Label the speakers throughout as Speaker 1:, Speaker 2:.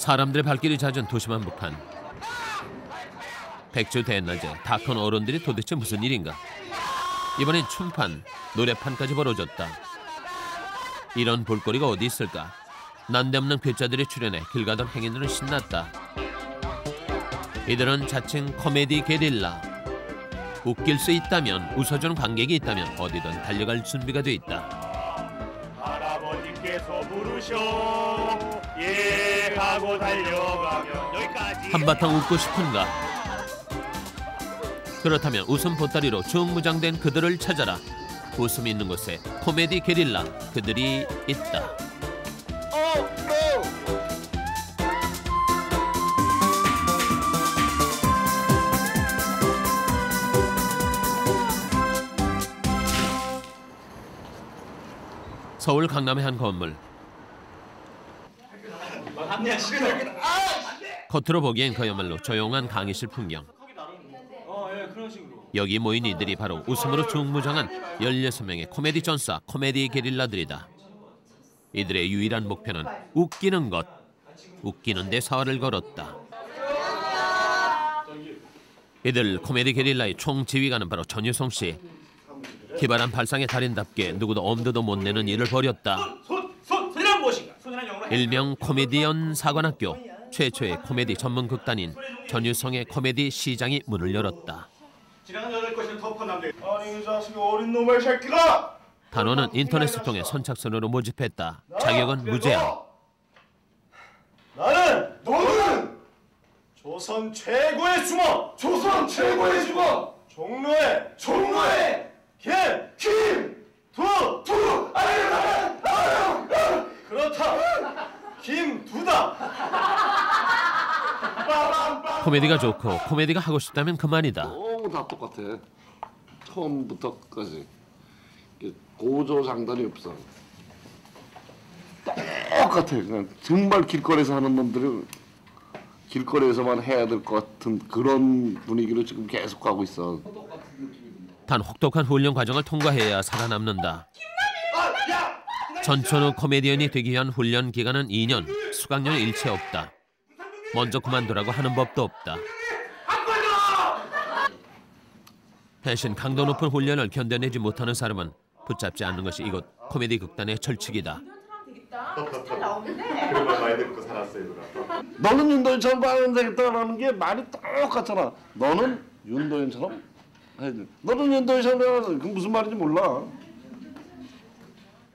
Speaker 1: 사람들의 발길이 잦은 도심 한복판. 백주 대낮에 다 큰 어른들이 도대체 무슨 일인가. 이번엔 춤판, 노래판까지 벌어졌다. 이런 볼거리가 어디 있을까. 난데없는 괴짜들이 출연해 길 가던 행인들은 신났다. 이들은 자칭 코미디 게릴라. 웃길 수 있다면, 웃어주는 관객이 있다면 어디든 달려갈 준비가 돼 있다.
Speaker 2: 할아버지께서 부르셔 예 하고 달려가면 여기까지.
Speaker 1: 한바탕 웃고 싶은가? 그렇다면 웃음 보따리로 중무장된 그들을 찾아라. 웃음이 있는 곳에 코미디 게릴라 그들이 있다. 서울 강남의 한 건물. 겉으로 보기엔 그야말로 조용한 강의실 풍경. 여기 모인 이들이 바로 웃음으로 중무장한 16명의 코미디 전사, 코미디 게릴라들이다. 이들의 유일한 목표는 웃기는 것. 웃기는 데 사활을 걸었다. 이들 코미디 게릴라의 총지휘관은 바로 전유성 씨. 기발한 발상의 달인답게 누구도 엄두도 못 내는 일을 벌였다. 일명 코미디언 사관학교, 최초의 코미디 전문 극단인 전유성의 코미디 시장이 문을 열었다.
Speaker 2: 아니 이 자식이 어린 놈의 새끼가!
Speaker 1: 단원은 인터넷을 통해 선착순으로 모집했다. 자격은 무제한.
Speaker 2: 너는 조선 최고의 주먹! 조선 최고의 주먹! 종로의 그렇다! 김두다!
Speaker 1: 코미디가 좋고 코미디가 하고 싶다면 그만이다.
Speaker 3: 너무 다 똑같아. 처음부터까지 고조 장단이 없어. 똑같아. 그냥 정말 길거리에서 하는 놈들이 길거리에서만 해야 될 것 같은 그런 분위기로 지금 계속 가고 있어.
Speaker 1: 단 혹독한 훈련 과정을 통과해야 살아남는다. 전천후 코미디언이 되기 위한 훈련 기간은 2년, 수강료는 일체 없다. 먼저 그만두라고 하는 법도 없다. 대신 강도 높은 훈련을 견뎌내지 못하는 사람은 붙잡지 않는 것이 이곳 코미디 극단의 철칙이다.
Speaker 2: 그런 말 많이 듣고 살았어요.
Speaker 3: 너는 윤도현처럼 하면 되겠다라는 게 말이 똑같잖아. 너는 윤도현처럼 해야 돼. 너는 윤도현처럼 해야 돼. 그 무슨 말인지 몰라.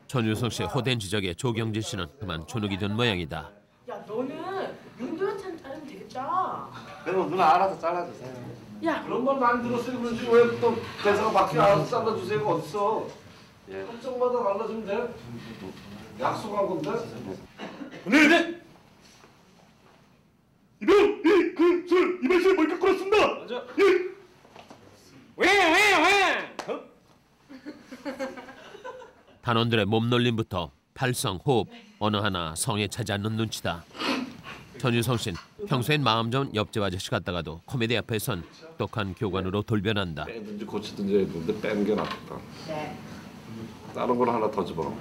Speaker 1: 전유성 씨의 호된 지적에 조경진 씨는 그만 주눅이 든 모양이다.
Speaker 4: 야, 너는 윤도현처럼 자르면 되겠다.
Speaker 3: 그럼 누나 알아서 잘라주세요.
Speaker 4: 야,
Speaker 3: 그런 말 많이 들었으니 그런지 왜 또 대사가 바뀌어 알아서 잘라주세요가 어딨어. 한쪽마다 달라주면 돼. 약속한 건데.
Speaker 2: 오늘은 이번술 뭘까 끌었습니다. 맞아.
Speaker 1: 단원들의 몸놀림부터 발성, 호흡, 어느 하나 성에 차지 않는 눈치다. 전유성 씨는 평소엔 마음 좋은 옆집 아저씨 같다가도 코미디 앞에선 똑똑한 교관으로 돌변한다.
Speaker 3: 빼든지 고치든지 했는데 빼는 게 낫다. 네. 다른 걸 하나 더 집어넣어.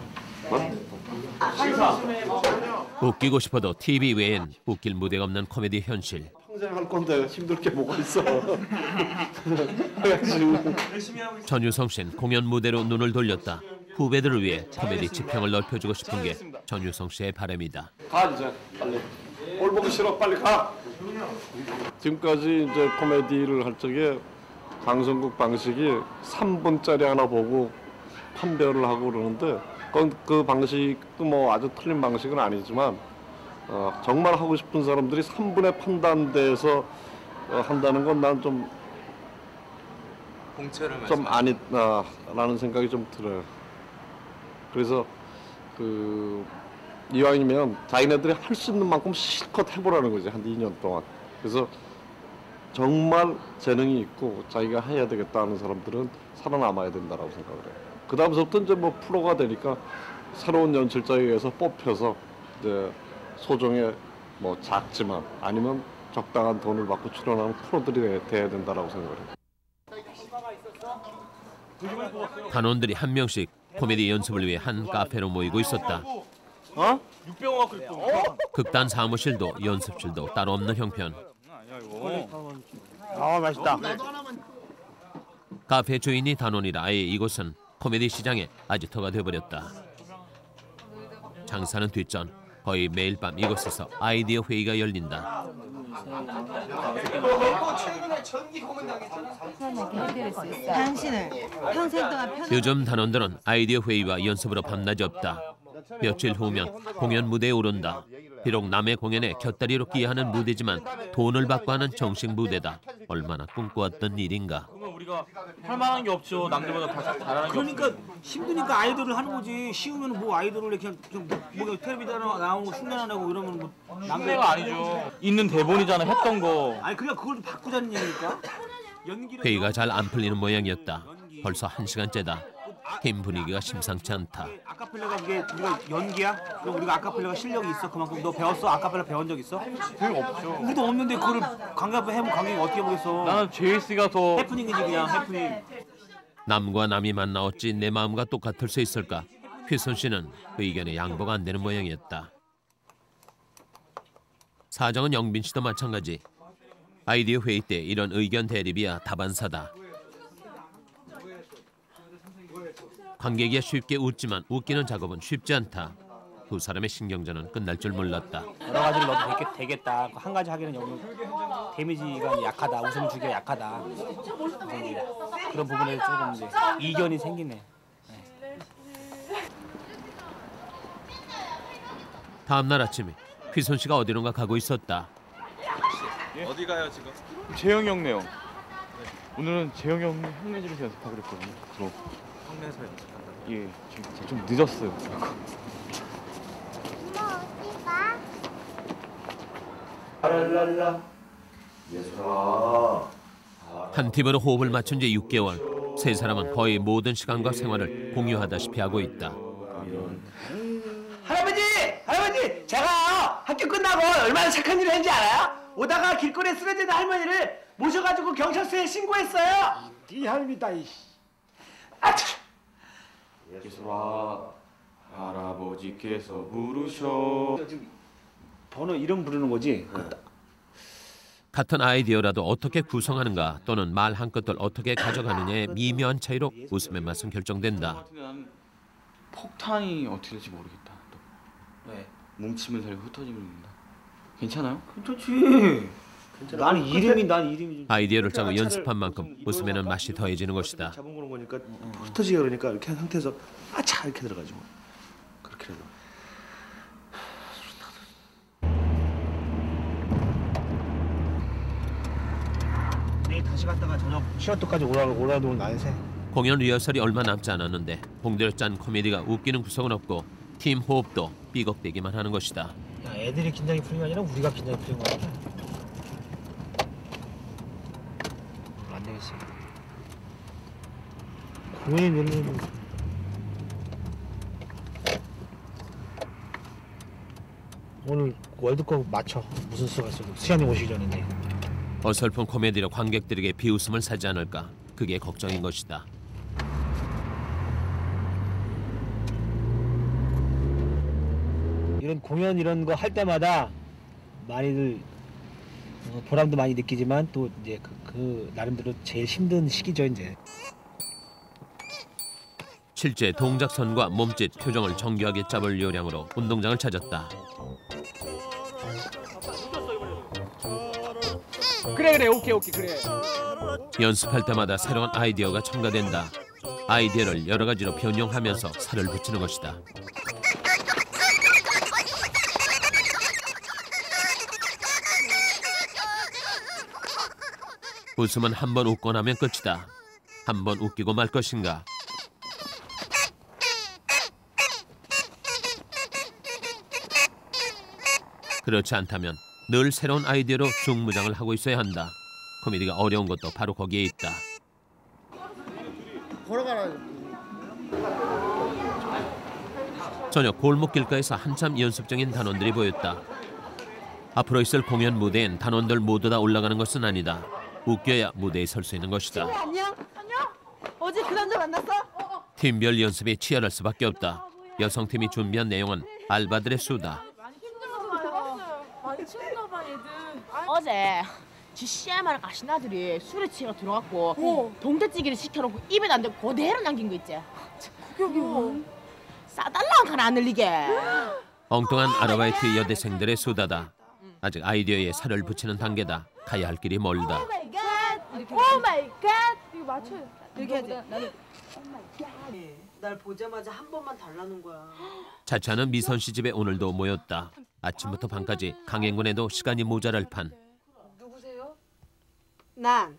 Speaker 1: 웃기고 싶어도 TV 외엔 웃길 무대가 없는 코미디 현실.
Speaker 3: 평생 할 건데 힘들 게 뭐가 있어.
Speaker 1: 전유성 씨는 공연 무대로 눈을 돌렸다. 후배들을 위해 코미디 지평을 넓혀주고 싶은 게 전유성 씨의 바람이다.
Speaker 3: 가 이제 빨리. 꼴 보기 싫어 빨리 가. 지금까지 이제 코미디를 할 적에 방송국 방식이 3분짜리 하나 보고 판별을 하고 그러는데 그 방식도 뭐 아주 틀린 방식은 아니지만 정말 하고 싶은 사람들이 3분의 판단돼서 한다는 건 난 좀 아니다라는 생각이 좀 들어요. 그래서 이왕이면 자기네들이 할 수 있는 만큼 실컷 해보라는 거지 한 2년 동안. 그래서 정말 재능이 있고 자기가 해야 되겠다 하는 사람들은 살아남아야 된다라고 생각을 해요. 그 다음부터 이제 뭐 프로가 되니까 새로운 연출자에 의해서 뽑혀서 이제 소정의 뭐 작지만 아니면 적당한 돈을 받고 출연하는 프로들이 돼야 된다라고 생각을 해요.
Speaker 1: 단원들이 한 명씩 코미디 연습을 위해 한 카페로 모이고 있었다.
Speaker 5: 어?
Speaker 2: 600원 그랬어.
Speaker 1: 극단 사무실도 연습실도 따로 없는 형편.
Speaker 2: 아니야 이거.
Speaker 5: 아 맛있다.
Speaker 1: 카페 주인이 단원이라 아예 이곳은 코미디 시장의 아지트가 되어버렸다. 장사는 뒷전. 거의 매일 밤 이곳에서 아이디어 회의가 열린다.
Speaker 6: 당신을 평생 동안
Speaker 1: 요즘 단원들은 아이디어 회의와 연습으로 밤낮이 없다. 며칠 후면 공연 무대에 오른다. 비록 남의 공연에 곁다리로 끼하는 무대지만 돈을 받고 하는 정식 무대다. 얼마나 꿈꿔왔던 일인가.
Speaker 2: 그러면 우리가 할 만한 게 없죠. 남들보다 다 잘하는 게
Speaker 5: 그러니까 힘드니까 아이돌을 하는 거지. 쉬우면 뭐 아이돌을 그냥 뭐 텔레비전에 나오고 흉내나 내고 이러면 뭐
Speaker 2: 남매가 아니죠. 있는 대본이잖아 했던 거.
Speaker 5: 아니 그냥 그걸 바꾸자는 얘기니까.
Speaker 1: 회의가 잘 안 풀리는 모양이었다. 벌써 1시간째다. 팀 분위기가 심상치 않다.
Speaker 5: 아카펠라가 이게 우리가 연기야? 그럼 우리가 아카펠라가 실력이 있어? 그만큼 너 배웠어? 아카펠라 배운 적 있어?
Speaker 2: 별거 없죠.
Speaker 5: 우리도 없는데 그거를 관객 앞에 해면 관객이 어떻게 보겠어?
Speaker 2: 나는 제이스가 더
Speaker 5: 해프닝이지 그냥 해프닝.
Speaker 1: 남과 남이 만나 어찌 내 마음과 똑같을 수 있을까? 휘순 씨는 의견에 양보가 안 되는 모양이었다. 사정은 영빈 씨도 마찬가지. 아이디어 회의 때 이런 의견 대립이야 다반사다. 관객이야 쉽게 웃지만 웃기는 작업은 쉽지 않다. 두 사람의 신경전은 끝날 줄 몰랐다.
Speaker 5: 여러 가지를 넣어도 되겠다. 한 가지 하기는 여기 데미지가 약하다. 웃음 주기가 약하다. 이제 그런 부분에 조금 이제 이견이 생기네.
Speaker 1: 다음 날 아침에 휘순 씨가 어디론가 가고 있었다.
Speaker 2: 어디 가요 지금? 재영이 형네요. 오늘은 재영이 형 흉내지르기 연습하기로 했거든요. 주로. 흉내서 연습한다. 예, 지금 좀 늦었어요.
Speaker 1: 한 팀으로 호흡을 맞춘 지 6개월. 세 사람은 거의 모든 시간과 생활을 공유하다시피 하고 있다.
Speaker 5: 할아버지! 제가 학교 끝나고 얼마나 착한 일을 했는지 알아요? 오다가 길거리에 쓰러진 할머니를 모셔가지고 경찰서에 신고했어요.
Speaker 7: 네 할미다 이.
Speaker 2: 예술아, 할아버지께서 부르셔.
Speaker 5: 번호 이름 부르는 거지.
Speaker 1: 같은 아이디어라도 어떻게 구성하는가 또는 말 한껏들 어떻게 가져가느냐의 미묘한 차이로 웃음의 맛은 결정된다.
Speaker 2: 나는 폭탄이 어떻게 될지 모르겠다. 또.
Speaker 5: 네.
Speaker 2: 뭉치면 살고 흩어지면 된다. 괜찮아요?
Speaker 5: 괜찮지. 난 이름이 좀.
Speaker 1: 아이디어를 짜고 연습한 만큼 웃음에는 맛이 더해지는 것이다.
Speaker 7: 잡은 거는 거니까 흩어지게 그러니까 이렇게 한 상태에서 아차 이렇게 들어가지고 그렇게 해서.
Speaker 5: 내일 다시 갔다가 저녁 시어터까지 오라도 나야세.
Speaker 1: 공연 리허설이 얼마 남지 않았는데 봉대로 짠 코미디가 웃기는 구석은 없고 팀 호흡도 삐걱대기만 하는 것이다.
Speaker 5: 야, 애들이 긴장이 풀린 게 아니라 우리가 긴장이 풀린 거야. 안 되겠어. 공연은 오늘 월드컵 맞춰. 무슨 수가 있어? 수현이 오시기 전인데.
Speaker 1: 어설픈 코미디로 관객들에게 비웃음을 사지 않을까 그게 걱정인 것이다.
Speaker 5: 이런 공연 이런 거 할 때마다 많이들 보람도 많이 느끼지만 또 이제 그 나름대로 제일 힘든 시기죠 이제.
Speaker 1: 실제 동작선과 몸짓, 표정을 정교하게 잡을 요량으로 운동장을 찾았다.
Speaker 7: 그래 오케이 그래.
Speaker 1: 연습할 때마다 새로운 아이디어가 첨가된다. 아이디어를 여러 가지로 변형하면서 살을 붙이는 것이다. 웃음은 한 번 웃고 나면 끝이다. 한 번 웃기고 말 것인가. 그렇지 않다면 늘 새로운 아이디어로 중무장을 하고 있어야 한다. 코미디가 어려운 것도 바로 거기에 있다. 저녁 골목길가에서 한참 연습 중인 단원들이 보였다. 앞으로 있을 공연 무대엔 단원들 모두 다 올라가는 것은 아니다. 웃겨야 무대에 설 수 있는 것이다.
Speaker 6: 안녕. 어제 그 남자 만났어?
Speaker 1: 팀별 연습이 치열할 수밖에 없다. 여성팀이 준비한 내용은 알바들의 수다.
Speaker 4: 많이 치는가 봐 얘들. 어제 지 CMR 가신 아들이 술에 취해가 들어갔고 동태찌개를 시켜놓고 입에 안 대고 그대로 남긴 거 있지. 그게 뭐? 싸달라 하나 안 흘리게.
Speaker 1: 엉뚱한 아르바이트 여대생들의 수다다. 아직 아이디어에 살을 붙이는 단계다. 가야 할 길이 멀다.
Speaker 4: 오 마이 갓. 이거 맞춰.
Speaker 6: 이렇게 해야지. 나는 날 보자마자 한 번만 달라는 거야.
Speaker 1: 자취하는 미선 씨 집에 오늘도 모였다. 아침부터 밤까지 강행군에도 시간이 모자랄 판.
Speaker 6: 누구세요? 난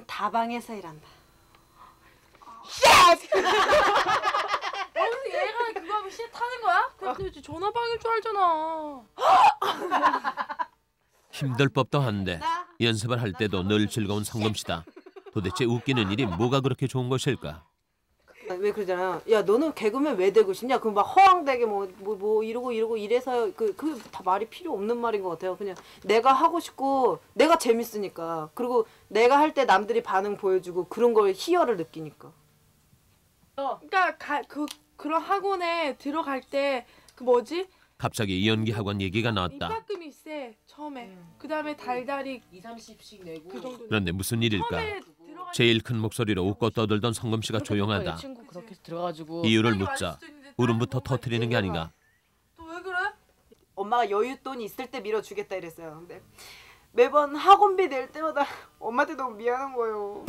Speaker 6: 다방에서 일한다.
Speaker 4: 얘가 그거 하면 씨 타는 거야? 근데 전화방일 줄 알잖아.
Speaker 1: 힘들 법도 한데 연습을 할 때도 늘 즐거운 성금 씨다. 도대체 웃기는 일이 뭐가 그렇게 좋은 것일까?
Speaker 6: 왜 그러잖아. 야 너는 개그맨 왜 되고 싶냐? 그 막 허황되게 뭐 이러고 이래서 그 다 말이 필요 없는 말인 것 같아요. 그냥 내가 하고 싶고 내가 재밌으니까. 그리고 내가 할 때 남들이 반응 보여주고 그런 걸 희열을 느끼니까.
Speaker 8: 그러니까 그런 학원에 들어갈 때 그 뭐지?
Speaker 1: 갑자기 연기 학원 얘기가 나왔다.
Speaker 8: 입학금이 세 처음에. 그다음에 달달이
Speaker 4: 2~30씩 내고.
Speaker 8: 그 정도.
Speaker 1: 그런데 무슨 일일까?
Speaker 8: 처음에 들어갈
Speaker 1: 제일 큰 목소리로 웃고 떠들던 성금 씨가 조용하다.
Speaker 4: 친구 그렇게 들어가지고.
Speaker 1: 이유를 묻자 울음부터 터뜨리는 게 아닌가.
Speaker 8: 또 왜 그래?
Speaker 6: 엄마가 여윳돈이 있을 때 밀어주겠다 이랬어요. 근데 매번 학원비 낼 때마다 엄마한테 너무 미안한 거예요.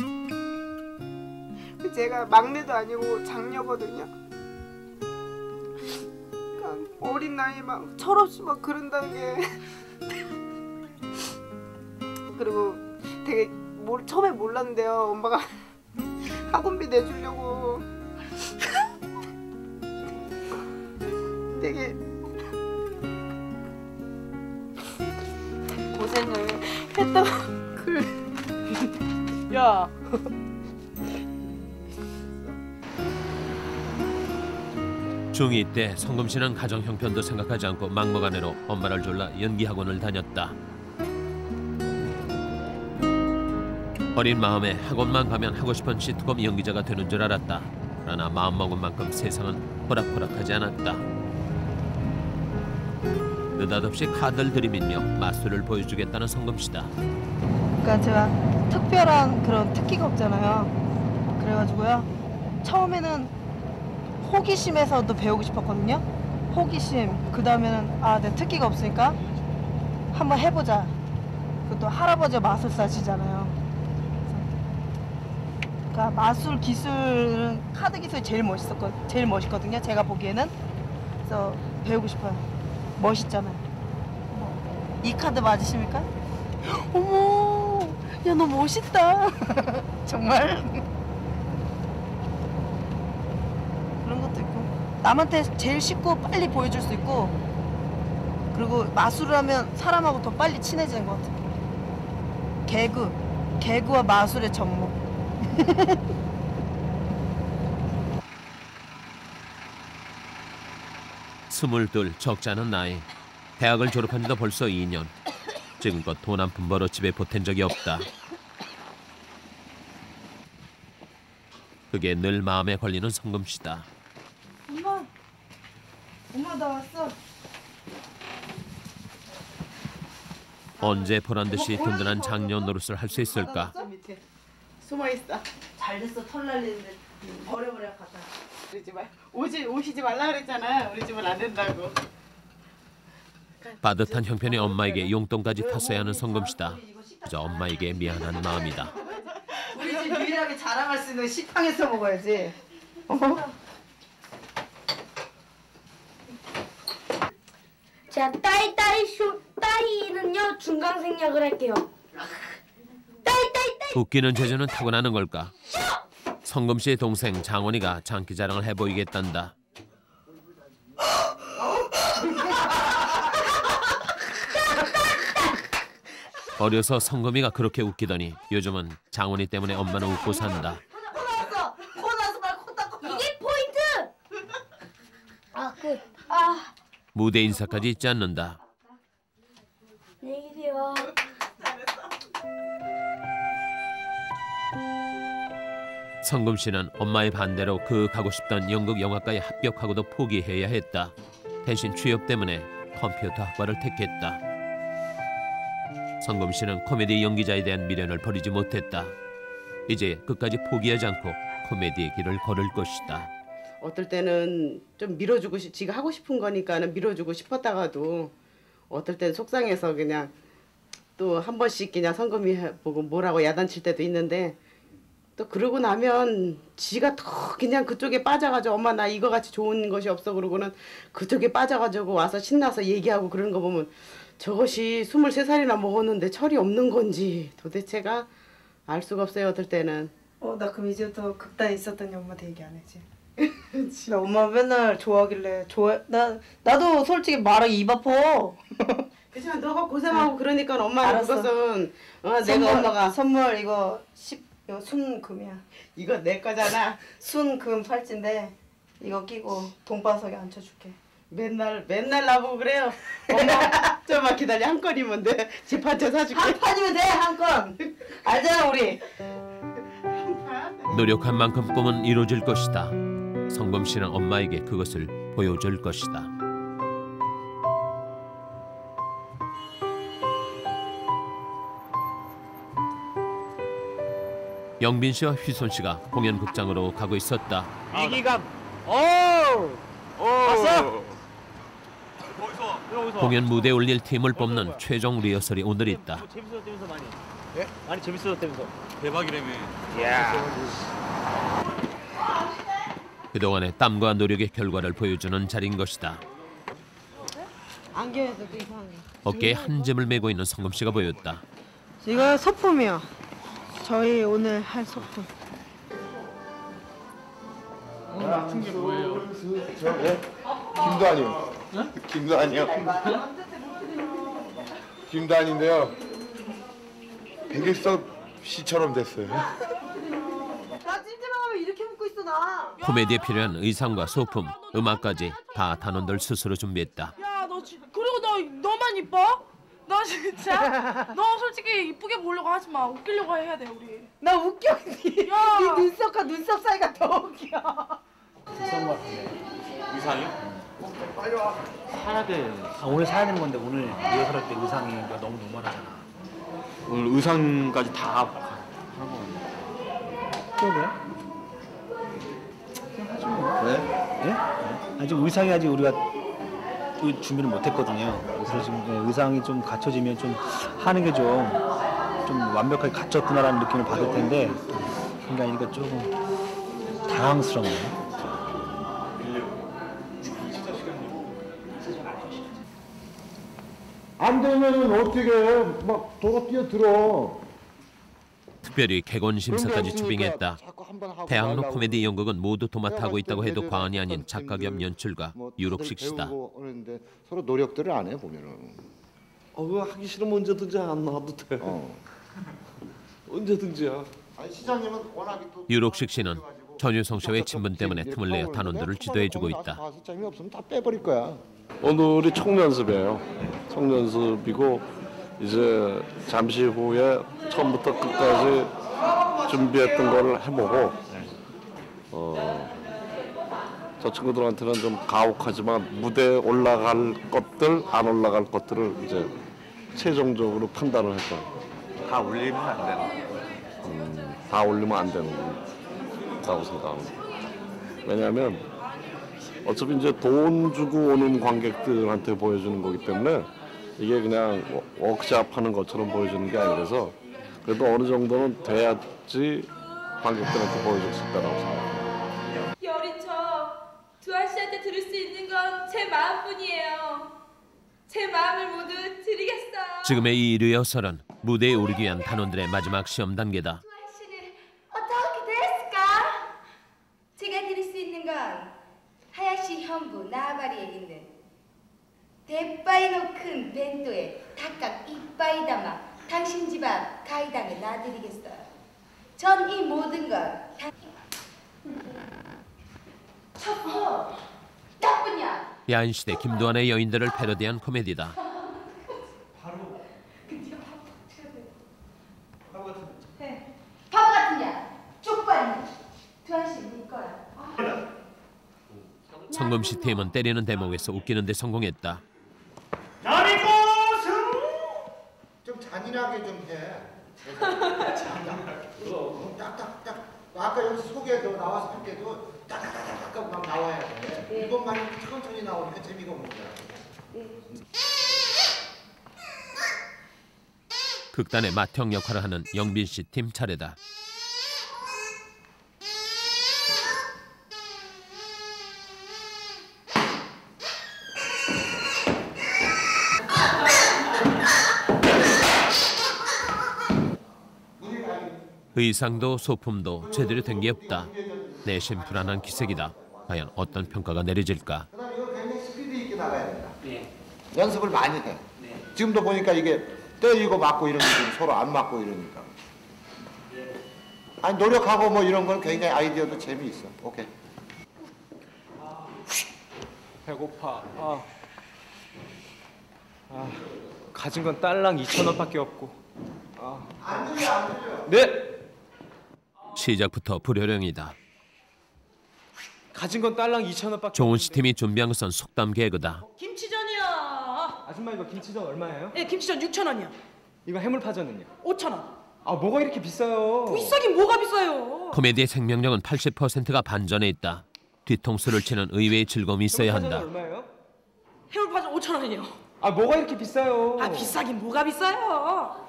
Speaker 6: 제가 막내도 아니고 장녀거든요. 그러니까 어린 나이에 막 철없이 막 그런다는 게 그리고 되게 처음에 몰랐는데요. 엄마가 학원비 내주려고 되게 고생을 했다고
Speaker 4: 야.
Speaker 1: 중2 때 성금 씨는 가정 형편도 생각하지 않고 막무가내로 엄마를 졸라 연기 학원을 다녔다. 어린 마음에 학원만 가면 하고 싶은 시트콤 연기자가 되는 줄 알았다. 그러나 마음먹은 만큼 세상은 호락호락하지 않았다. 느닷없이 카드를 들이밀며 마술을 보여주겠다는 성금 씨다.
Speaker 6: 그러니까 제가 특별한 그런 특기가 없잖아요. 그래가지고요. 처음에는 호기심에서도 배우고 싶었거든요. 호기심. 그 다음에는 내 특기가 없으니까 한번 해보자. 그것도 할아버지 마술사시잖아요. 그러니까 마술 기술은 카드 기술이 제일 멋있거든요. 제가 보기에는. 그래서 배우고 싶어요. 멋있잖아요. 이 카드 맞으십니까? 어머, 야 너 멋있다. 정말. 그런 것도 있고 남한테 제일 쉽고 빨리 보여줄 수 있고 그리고 마술을 하면 사람하고 더 빨리 친해지는 것 같아요. 개그와 마술의 접목.
Speaker 1: 스물둘 적지 않은 나이. 대학을 졸업한 지도 벌써 2년. 지금껏 돈 한 푼 벌어 집에 보탠 적이 없다. 그게 늘 마음에 걸리는 성금 씨다.
Speaker 6: 엄마 나 왔어.
Speaker 1: 언제 보란 듯이 든든한 장녀 노릇을 할 수 있을까?
Speaker 6: 밑에 숨어 있어. 잘 됐어. 털 날리는데 버려버려 갖다.
Speaker 9: 그러지 말. 오시지 말라 그랬잖아. 우리 집은 안 된다고.
Speaker 1: 빠듯한 형편의 엄마에게 용돈까지 탔어야 하는 성금 씨다. 그저 엄마에게 미안한 마음이다.
Speaker 6: 우리 집 유일하게 자랑할 수 있는 식빵에서 먹어야지.
Speaker 10: 자, 따이는요 중간 생략을 할게요. 따이.
Speaker 1: 웃기는 재주는 타고나는 걸까? 성금 씨의 동생 장원이가 장기 자랑을 해보이겠단다. 어려서 성금이가 그렇게 웃기더니 요즘은 장원이 때문에 엄마는 웃고 산다.
Speaker 10: 코 나서 말 코 닦고. 이게 포인트. 끝.
Speaker 1: 무대 인사까지 잊지 않는다.
Speaker 10: 안녕히 계세요.
Speaker 1: 성금 씨는 엄마의 반대로 그 가고 싶던 연극 영화과에 합격하고도 포기해야 했다. 대신 취업 때문에 컴퓨터 학과를 택했다. 성금 씨는 코미디 연기자에 대한 미련을 버리지 못했다. 이제 끝까지 포기하지 않고 코미디의 길을 걸을 것이다.
Speaker 9: 어떨 때는 좀 밀어주고 지가 하고 싶은 거니까는 밀어주고 싶었다가도 어떨 땐 속상해서 그냥 또 한 번씩 그냥 성금이 보고 뭐라고 야단칠 때도 있는데 또 그러고 나면 지가 더 그냥 그쪽에 빠져가지고 엄마 나 이거 같이 좋은 것이 없어 그러고는 그쪽에 빠져가지고 와서 신나서 얘기하고 그러는 거 보면 저것이 23살이나 먹었는데 철이 없는 건지 도대체가 알 수가 없어요. 어떨 때는.
Speaker 6: 나 그럼 이제부터 극단에 있었더니 엄마한테 얘기 안 했지. 나 엄마 맨날 좋아하길래 나도 솔직히 말하기 입 아파.
Speaker 9: 그렇지만 너가 고생하고 그러니까 엄마는
Speaker 6: 알았어.
Speaker 9: 그것은
Speaker 6: 내가
Speaker 9: 엄마가
Speaker 6: 선물 이거 이거 순금이야.
Speaker 9: 이거 내 거잖아.
Speaker 6: 순금 팔찌인데 이거 끼고 동방석에 앉혀줄게.
Speaker 9: 맨날 나보고 그래요. 엄마 좀만 기다려 한 건이면 돼. 집 한 채 사줄게.
Speaker 6: 한 판이면 돼 한 건. 알잖아 우리.
Speaker 1: 노력한 만큼 꿈은 이루어질 것이다. 성금 씨는 엄마에게 그것을 보여줄 것이다. 영빈 씨와 휘손 씨가 공연극장으로 가고 있었다.
Speaker 5: 이기감. 봤어?
Speaker 1: 공연 무대에 올릴 팀을 뽑는 최종 리허설이 오늘 있다.
Speaker 5: 재밌어졌다면서 많이. 예? 많이 재밌어졌다면서.
Speaker 2: 대박이라며.
Speaker 5: 야.
Speaker 1: 그동안의 땀과 노력의 결과를 보여주는 자리인 것이다.
Speaker 6: 안경에도 이상해.
Speaker 1: 어깨에 한 짐을 메고 있는 성금 씨가 보였다.
Speaker 6: 이거 소품이요. 저희 오늘 할 소품.
Speaker 2: 같은 게 뭐예요?
Speaker 3: 김도환이요. 김도환이요. 김도환인데요. 백일섭 씨처럼 됐어요.
Speaker 6: 나 찜찜하면 이렇게 묶고 있어 나.
Speaker 1: 코미디에 필요한 의상과 소품, 음악까지 다 단원들 스스로 준비했다.
Speaker 8: 야, 너 그리고 너만 이뻐? 너 진짜? 너 솔직히 이쁘게 보려고 하지 마. 웃기려고 해야 돼 우리.
Speaker 6: 나 웃겨. 네 눈썹과 눈썹 사이가 더 웃겨.
Speaker 2: 의상이요?
Speaker 5: 사야 돼. 오늘 사야 되는 건데 오늘 리허설할 때 의상이 너무 노멀하잖아.
Speaker 2: 오늘 의상까지 다 하는 거
Speaker 5: 그러게.
Speaker 3: 네?
Speaker 5: 예? 아직 의상이 아직 우리가 준비를 못했거든요. 그래서 지금 의상이 좀 갖춰지면 좀 하는 게 좀 완벽하게 갖췄구나라는 느낌을 받을 텐데 그런 게 아니니까 조금 당황스럽네요.
Speaker 3: 안 되면은 어떻게 해? 막 도로 뛰어들어.
Speaker 1: 특별히 개건 심사까지 추빙했다. 대학로 코미디 연극은 모두 도맡아하고 있다고 해도 과언이 아닌 작가 겸 연출가 유록식 씨다.
Speaker 3: 서로 노력들을 안 해 보면은. 그거 하기 싫으면 언제든지 안 나와도 돼. 언제든지야. 아니 시장님은 워낙에 또
Speaker 1: 유록식 씨는 전유성 씨와의 친분 때문에 틈을 내어 단원들을 지도해주고 있다.
Speaker 3: 가서 재미없으면 다 빼버릴 거야. 오늘이 총연습이에요. 총연습이고 이제 잠시 후에 처음부터 끝까지 준비했던 걸 해보고 저 친구들한테는 좀 가혹하지만 무대에 올라갈 것들 안 올라갈 것들을 이제 최종적으로 판단을 할 거예요.
Speaker 2: 다 올리면 안 되나?
Speaker 3: 다 올리면 안 되는 거라고 생각합니다. 왜냐하면 어차피 이제 돈 주고 오는 관객들한테 보여주는 거기 때문에 이게 그냥 워크샵 하는 것처럼 보여주는 게 아니라서 그래도 어느 정도는 돼야지 관객들한테 보여줄 수 있다고 생각합니다.
Speaker 11: 여린 저 두한 씨한테 들을 수 있는 건 제 마음뿐이에요. 제 마음을 모두 드리겠어요.
Speaker 1: 지금의 이 리허설은 무대에 오르기 위한 단원들의 마지막 시험 단계다.
Speaker 11: 두한 씨는 어떻게 됐을까? 제가 드릴 수 있는 건 하야시 현부 나바리에 있는 대빠이노 큰 벤토에 닭각 이빠이 담아 당신 집 앞 가이당에 놔드리겠어요. 전 이 모든 걸 첩보 나쁘냐?
Speaker 1: 야인시대 김도환의 여인들을 패러디한 코미디다.
Speaker 11: 바보 같으냐? 쪽발이냐?
Speaker 1: 성금 씨 팀은 때리는 대목에서 웃기는 데 성공했다.
Speaker 12: 좀 잔인하게 좀 해. 딱딱딱. 아까 여기 소개도 나와서 할 때도 딱딱딱딱 막 나와야 돼. 이것만 천천히 나오니까 재미가 없는 거야.
Speaker 1: 극단의 맏형 역할을 하는 영빈 씨 팀 차례다. 의상도 소품도 제대로 된 게 없다. 내심 불안한 기색이다. 과연 어떤 평가가 내려질까?
Speaker 12: 그다음에 이거 굉장히 스피드 있게 나가야 된다. 연습을 많이 해. 지금도 보니까 이게 때리고 맞고 이런 게 서로 안 맞고 이러니까. 아니 노력하고 뭐 이런 건 굉장히 아이디어도 재미있어. 오케이.
Speaker 2: 배고파. 가진 건 딸랑 2,000원밖에 없고.
Speaker 12: 안 들려 안 들려.
Speaker 2: 네.
Speaker 1: 시작부터 불효령이다.
Speaker 2: 가진 건 딸랑 2,000원밖에.
Speaker 1: 종훈 씨 팀이 준비한 것은 속담 개그다.
Speaker 8: 김치전이야.
Speaker 2: 아줌마 이거 김치전 얼마예요?
Speaker 8: 예, 김치전 6,000원이요.
Speaker 2: 이거 해물파전은요?
Speaker 8: 5,000원.
Speaker 2: 아 뭐가 이렇게 비싸요?
Speaker 8: 비싸긴 뭐가 비싸요.
Speaker 1: 코미디의 생명력은 80%가 반전에 있다. 뒤통수를 치는 의외의 즐거움이 있어야 한다.
Speaker 2: 얼마예요?
Speaker 8: 해물파전 5,000원이요.
Speaker 2: 아 뭐가 이렇게 비싸요?
Speaker 8: 아 비싸긴 뭐가 비싸요.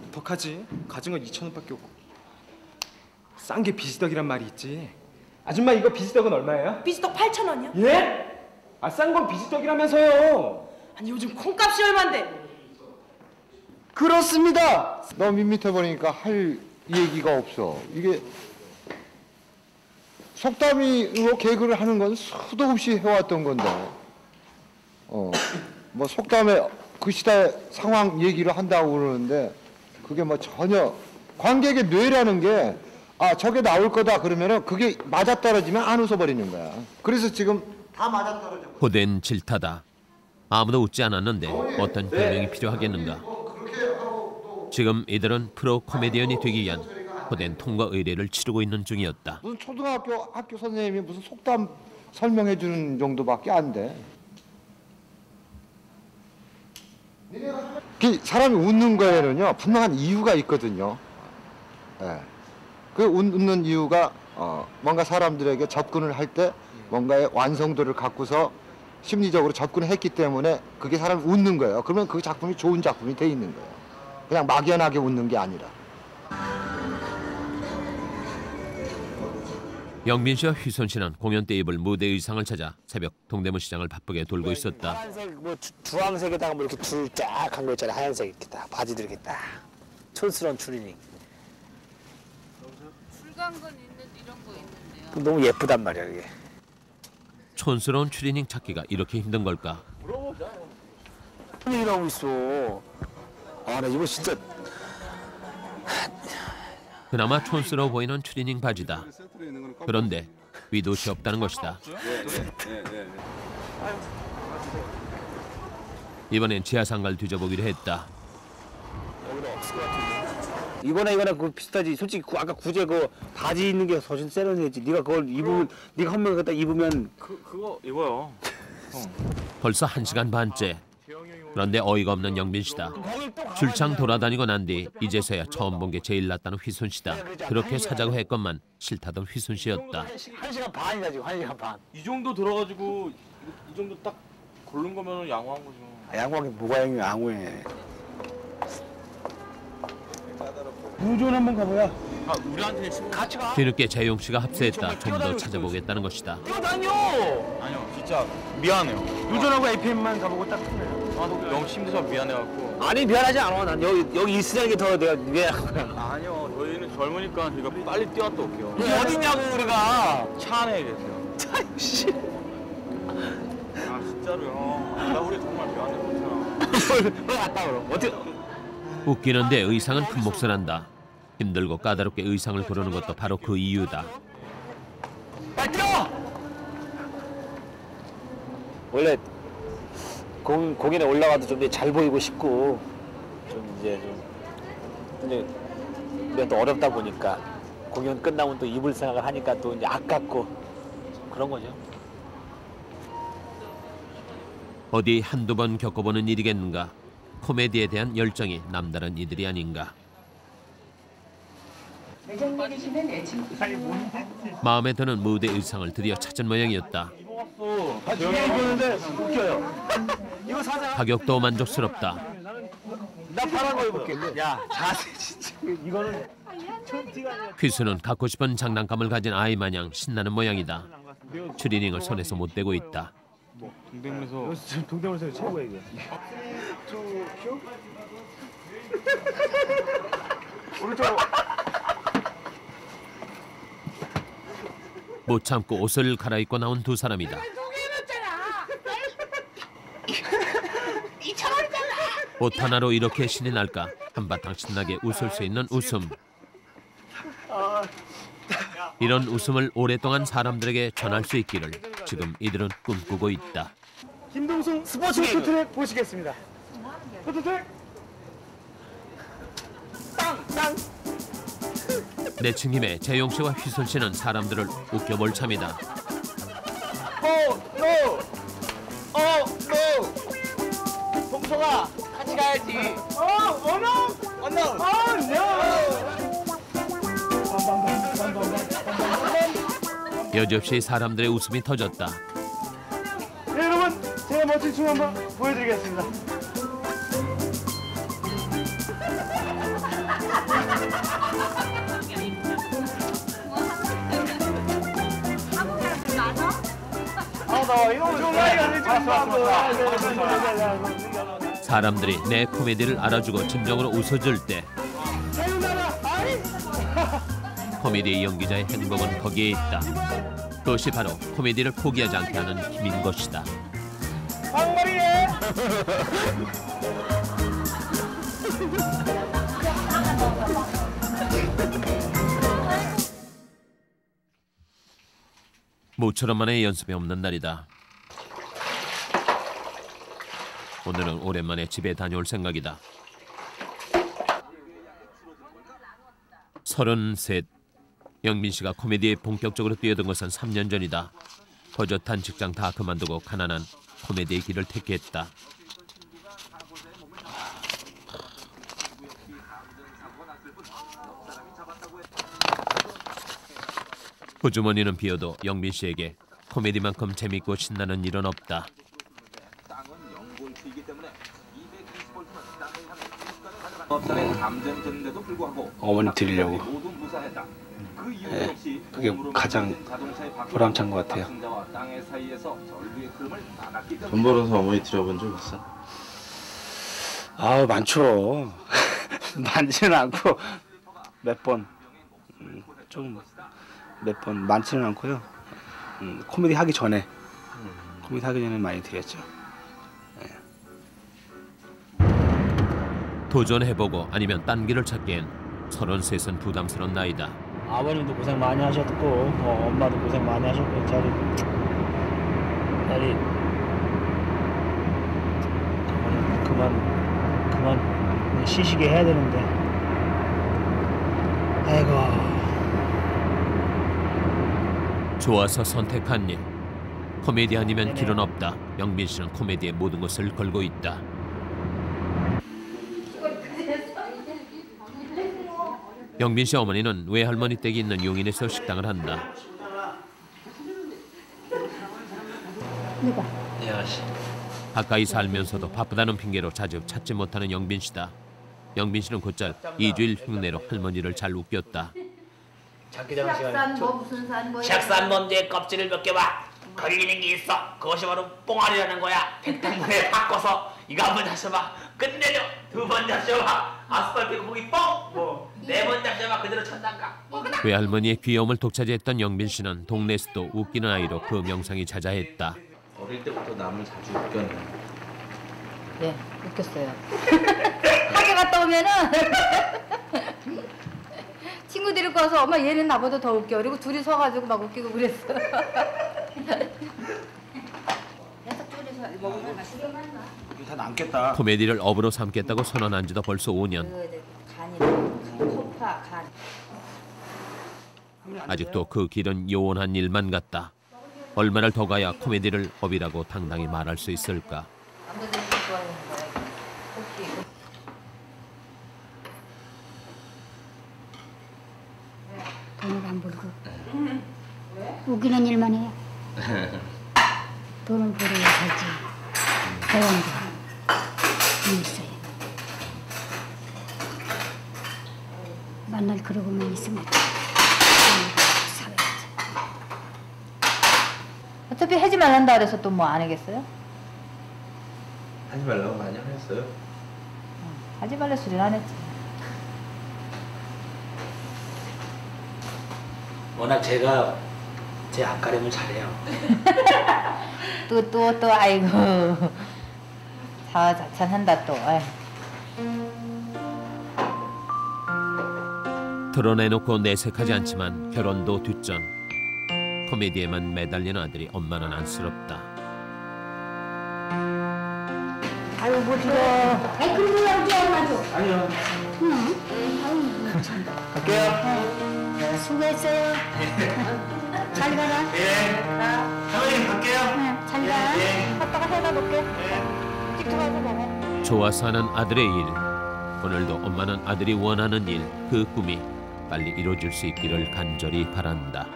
Speaker 2: 어떡하지? 가진 건 2,000원밖에 없고. 싼 게 비지떡이란 말이 있지. 아줌마 이거 비지떡은 얼마예요?
Speaker 8: 비지떡 8,000원이요.
Speaker 2: 예? 아 싼 건 비지떡이라면서요.
Speaker 8: 아니 요즘 콩값이 얼만데.
Speaker 12: 그렇습니다. 너무 밋밋해 보니까 할 얘기가 없어. 이게 속담으로 개그를 하는 건 수도 없이 해왔던 건데, 뭐 속담에 그 시대 상황 얘기를 한다고 그러는데 그게 뭐 전혀 관객의 뇌라는 게 저게 나올 거다 그러면은 그게 맞아떨어지면 안 웃어버리는 거야. 그래서 지금 다 맞아떨어져.
Speaker 1: 호된 질타다. 아무도 웃지 않았는데 어떤 변명이 필요하겠는가. 지금 이들은 프로 코미디언이 되기 위한 호된 통과 의례를 치르고 있는 중이었다.
Speaker 12: 무슨 초등학교 학교 선생님이 무슨 속담 설명해 주는 정도밖에 안 돼. 사람이 웃는 거에는요 분명한 이유가 있거든요. 네. 그 웃는 이유가 뭔가 사람들에게 접근을 할 때 뭔가의 완성도를 갖고서 심리적으로 접근을 했기 때문에 그게 사람이 웃는 거예요. 그러면 그 작품이 좋은 작품이 돼 있는 거예요. 그냥 막연하게 웃는 게 아니라.
Speaker 1: 영빈 씨와 휘순 씨는 공연 때 입을 무대 의상을 찾아 새벽 동대문 시장을 바쁘게 돌고 있었다.
Speaker 5: 하얀색 뭐 주황색에다가 뭐 이렇게 줄 쫙 한 거 있잖아요. 하얀색 이렇게 딱 바지들 이렇게 딱 촌스러운 추리닝.
Speaker 13: 불광건 있는 이런 거 있는데요.
Speaker 5: 너무 예쁘단 말이야 이게.
Speaker 1: 촌스러운 추리닝 찾기가 이렇게 힘든 걸까?
Speaker 5: 무슨 일하고 있어. 나 이거 진짜.
Speaker 1: 그나마 촌스러워 보이는 추리닝 바지다. 그런데 위도시 없다는 것이다. 이번엔 지하상가를 뒤져보기로 했다.
Speaker 5: 이거나 그 비슷하지. 솔직히 아까 구제 그 바지 입는 게 훨씬 세련되지. 네가 그걸 입으면 네가 한 번 갖다 입으면
Speaker 2: 그거 이거요.
Speaker 1: 벌써 1시간 반째. 그런데 어이가 없는 영빈 씨다. 출장 돌아다니고 난 뒤 이제서야 처음 본 게 제일 낫다는 휘순 씨다. 그렇게 사자고 했건만 싫다던 휘순 씨였다.
Speaker 5: 1시간 반이다 지금 1시간 반.
Speaker 2: 이 정도 들어가지고 이 정도 딱 고른 거면 양호한 거죠.
Speaker 5: 양호하게 뭐가 양호해. 무전 한번 가보야.
Speaker 2: 우리한테
Speaker 5: 같이 가.
Speaker 1: 뒤늦게 재용 씨가 합세했다. 좀 더 찾아보겠다는 것이다.
Speaker 5: 뛰어다녀.
Speaker 2: 아니요, 진짜 미안해요.
Speaker 5: 유전하고 APM만 가보고 딱 끝내요.
Speaker 2: 너무 힘들어서 미안해갖고.
Speaker 5: 아니 미안하지 않아. 난 여기 있으라는 게 더 내가 미안한 거야.
Speaker 2: 아니요, 저희는 젊으니까 저희가 빨리 뛰었다 올게요.
Speaker 5: 어디냐고 우리가.
Speaker 2: 차 안에 계세요.
Speaker 5: 차 씨.
Speaker 2: 진짜로요. 나 우리 정말 미안해.
Speaker 5: 왜 갔다 그럼? 어떻게?
Speaker 1: 웃기는데 의상은 큰 몫을 한다. 힘들고 까다롭게 의상을 고르는 것도 바로 그 이유다.
Speaker 5: 빨리 뛰어! 원래 공연에 올라가도 좀 잘 보이고 싶고 좀 이제 근데 우리가 또 어렵다 보니까 공연 끝나면 또 입을 생각을 하니까 또 이제 아깝고 그런 거죠.
Speaker 1: 어디 한두 번 겪어보는 일이겠는가. 코미디에 대한 열정이 남다른 이들이 아닌가. 마음에 드는 무대 의상을 드디어 찾은 모양이었다. 가격도 만족스럽다.
Speaker 5: 나 파란 거 입을게. 야, 자세 진짜 이거는
Speaker 1: 퀴수는 갖고 싶은 장난감을 가진 아이 마냥 신나는 모양이다. 추리닝을 손에서 못 대고 있다.
Speaker 2: 동대문에서
Speaker 5: 동대문에서 최고야 이게.
Speaker 2: 오른쪽.
Speaker 1: 못 참고 옷을 갈아입고 나온 두 사람이다. 옷 하나로 이렇게 신이 날까? 한바탕 신나게 웃을 수 있는 웃음. 이런 웃음을 오랫동안 사람들에게 전할 수 있기를 지금 이들은 꿈꾸고 있다.
Speaker 5: 김동sun 스포츠 포토트랙 보시겠습니다. 포토트랙. 땅.
Speaker 1: 내친 김에 재용 씨와 휘순 씨는 사람들을 웃겨볼 참이다.
Speaker 5: 노. 동서가 같이 가야지. 언능.
Speaker 1: 여지없이 사람들의 웃음이 터졌다.
Speaker 5: 네, 여러분, 제가 멋진 춤 한번 보여드리겠습니다.
Speaker 1: 사람들이 내 코미디를 알아주고 진정으로 웃어줄 때 코미디 연기자의 행복은 거기에 있다. 그것이 바로 코미디를 포기하지 않게 하는 힘인 것이다.
Speaker 5: 빵머리에
Speaker 1: 모처럼 만에 연습이 없는 날이다. 오늘은 오랜만에 집에 다녀올 생각이다. 33. 영민 씨가 코미디에 본격적으로 뛰어든 것은 3년 전이다. 버젓한 직장 다 그만두고 가난한 코미디의 길을 택했다. 호주머니는 비어도 영민 씨에게 코미디만큼 재밌고 신나는 일은 없다.
Speaker 5: 어머니 드리려고. 네, 그게 가장 보람찬 것 같아요.
Speaker 2: 돈 벌어서 어머니 드려본 적 있어?
Speaker 5: 아, 많죠. 많지는 않고 몇 번, 좀 몇 번 많지는 않고요. 코미디 하기 전에 많이 드렸죠. 네.
Speaker 1: 도전해보고 아니면 딴 길을 찾기엔 33은 부담스러운 나이다.
Speaker 5: 아버님도 고생 많이 하셨고 엄마도 고생 많이 하셨고 자리 그만 쉬시게 해야 되는데 아이고.
Speaker 1: 좋아서 선택한 일. 코미디 아니면 길은 없다. 영민 씨는 코미디에 모든 것을 걸고 있다. 영민 씨 어머니는 외할머니 댁이 있는 용인에서 식당을 한다. 가까이 살면서도 바쁘다는 핑계로 자주 찾지 못하는 영빈 씨다. 영빈 씨는 곧잘 2주일 흉내로 할머니를 잘 웃겼다.
Speaker 14: 색산 범죄의 껍질을 벗겨봐. 걸리는 게 있어. 그것이 바로 뽕알이라는 거야. 백당분에 바꿔서 이거 한번 잡숴봐. 끝내려. 두 번 잡숴봐. 아스팔트 고기 뽕. 네 번 잡숴봐. 그대로 천당가.
Speaker 1: 외할머니의 귀여움을 독차지했던 영빈 씨는 동네에서도 웃기는 아이로 그 명성이 자자했다.
Speaker 2: 어릴 때부터 남을 자주 웃겼네.
Speaker 15: 네, 웃겼어요. 학교 갔다 오면은 친구 데리고 와서 엄마 얘는 나보다 더 웃겨. 그리고 둘이 서가지고 막 웃기고 그랬어.
Speaker 5: 다 남겠다.
Speaker 1: 코미디를 업으로 삼겠다고 선언한 지도 벌써 5년. 아직도 그 길은 요원한 일만 같다. 얼마를 더 가야 코미디를 업이라고 당당히 말할 수 있을까?
Speaker 15: 남자들이 좋아하는 거야. 토끼.
Speaker 16: 돈을 안 벌고 웃기는 일만 해. 돈을 벌어야 살지. 대원도 있어요. 만날 그러고만 있으면
Speaker 15: 어차피 하지 말란다 그래서 또 뭐 안 하겠어요?
Speaker 2: 하지 말라고 많이 하셨어요?
Speaker 15: 하지 말래 소리는 안 했지.
Speaker 5: 워낙 제가 제 앞가림을 잘해요.
Speaker 15: 또 아이고 자화자찬한다 또. 아이.
Speaker 1: 드러내놓고 내색하지 않지만 결혼도 뒷전. 코미디에만 매달리는 아들이 엄마는 안쓰럽다.
Speaker 16: 아유 뭐 들어. 아이 그러고 나오지 엄마도.
Speaker 5: 아니요.
Speaker 16: 응.
Speaker 5: 갈게요.
Speaker 16: 수고했어요. 잘 가라.
Speaker 5: 예. 사모님 갈게요.
Speaker 16: 잘 가. 아빠가 해다 놓을게. 집 들어가서 먹어.
Speaker 1: 좋아서 하는 아들의 일. 오늘도 엄마는 아들이 원하는 일, 그 꿈이 빨리 이루어질 수 있기를 간절히 바란다.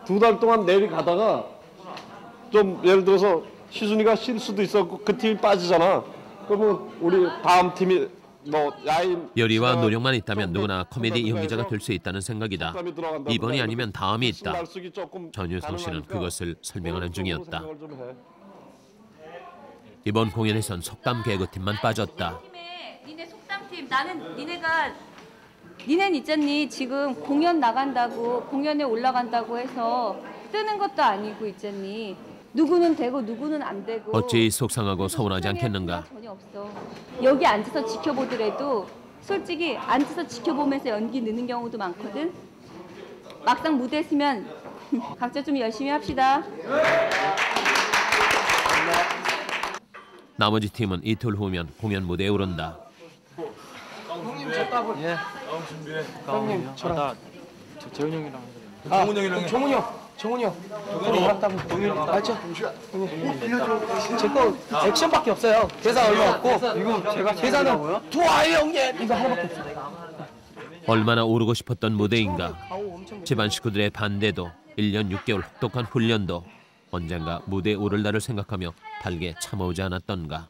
Speaker 3: 두 달 동안 내려가다가 좀 예를 들어서 시순이가 쉴 수도 있었고 그 팀이 빠지잖아. 그러면 우리 다음 팀이 뭐 야인
Speaker 1: 열의와 노력만 있다면 누구나 코미디 연기자가 될 수 있다는 생각이다. 이번이 아니면 다음이 있다. 전유성 씨는 그것을 설명하는 중이었다. 이번 공연에선 속담 개그팀만 빠졌다.
Speaker 17: 니네 속담팀 나는 니네는 있잖니 지금 공연 나간다고 공연에 올라간다고 해서 뜨는 것도 아니고 있잖니 누구는 되고 누구는 안 되고
Speaker 1: 어찌 속상하고 서운하지 않겠는가.
Speaker 17: 전혀 없어. 여기 앉아서 지켜보더라도 솔직히 앉아서 지켜보면서 연기 느는 경우도 많거든. 막상 무대에 서면 각자 좀 열심히 합시다.
Speaker 1: 나머지 팀은 이틀 후면 공연 무대에 오른다.
Speaker 2: 형님 저 따블. 예. 준비해.
Speaker 18: 형님
Speaker 2: 저랑 재훈 형이랑.
Speaker 18: 정훈 형이랑. 정훈이 형. 형이랑 따블. 맞죠? 제거 액션밖에 없어요. 대사 얼마 없고. 이거 제가 계산은 좋아요 형님. 이거 하나밖에 없어.
Speaker 1: 얼마나 오르고 싶었던 무대인가. 집안 식구들의 반대도 1년 6개월 혹독한 훈련도 언젠가 무대에 오를 날을 생각하며 달게 참아오지 않았던가.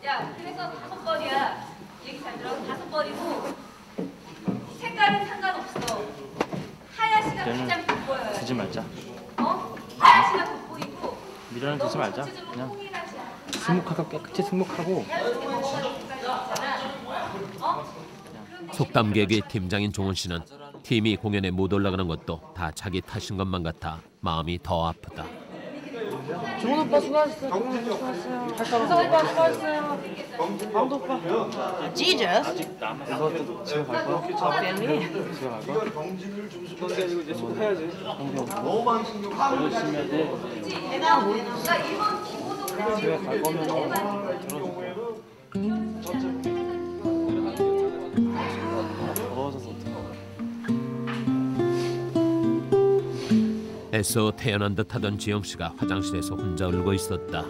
Speaker 17: 야, 그래서 5벌이야. 얘기 잘 들어. 5벌이고 색깔은 상관없어. 하야시가 가장 돋보여요.
Speaker 2: 두지 말자.
Speaker 17: 하야시가 돋보이고
Speaker 2: 미련을 두지 말자. 그냥 승복하고 깨끗이 승복하고.
Speaker 1: 속담계의 팀장인 종훈 씨는 팀이 공연에 못 올라가는 것도 다 자기 탓인 것만 같아 마음이 더 아프다.
Speaker 8: 종훈 오빠 수고하셨어요. 종훈 오빠 수고하셨어요. 우성 오빠 수고하셨어요. 왕도 오빠.
Speaker 4: Jesus.
Speaker 2: 아직 남아. 이것도 집에 갈 거야? 집에 갈 거야?
Speaker 18: 경진을 좀 수건 게 아니고 이제 수고해야지.
Speaker 2: 너무 많이 신경 열심히 해야 돼. 집에 갈 거면 들어줄 거야. 더러워져서 어떡해.
Speaker 1: 애써 태어난 듯하던 지영 씨가 화장실에서 혼자 울고 있었다.